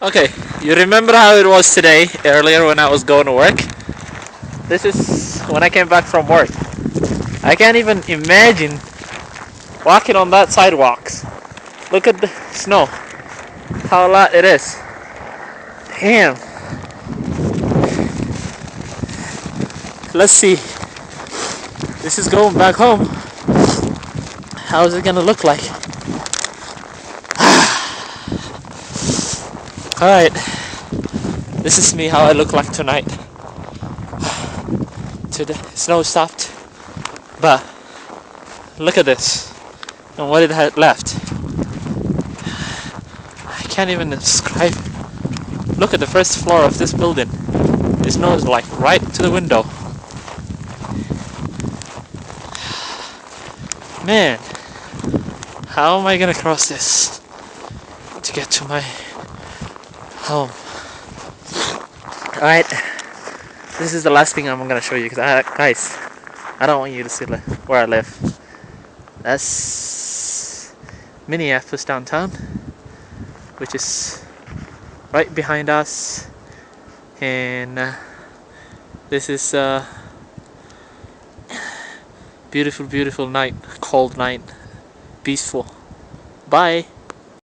Okay, you remember how it was today, earlier when I was going to work? This is when I came back from work. I can't even imagine walking on that sidewalks. Look at the snow, how a lot it is. Damn. Let's see. This is going back home. How is it gonna look like? Alright, this is me how I look like tonight. Today, snow stopped, but look at this and what it had left. I can't even describe it. Look at the first floor of this building. The snow is like right to the window. Man, how am I gonna cross this to get to my home? Alright, this is the last thing I'm gonna show you, guys, I don't want you to see where I live. That's Minneapolis downtown, which is right behind us, and this is a beautiful, beautiful night, cold night, peaceful. Bye.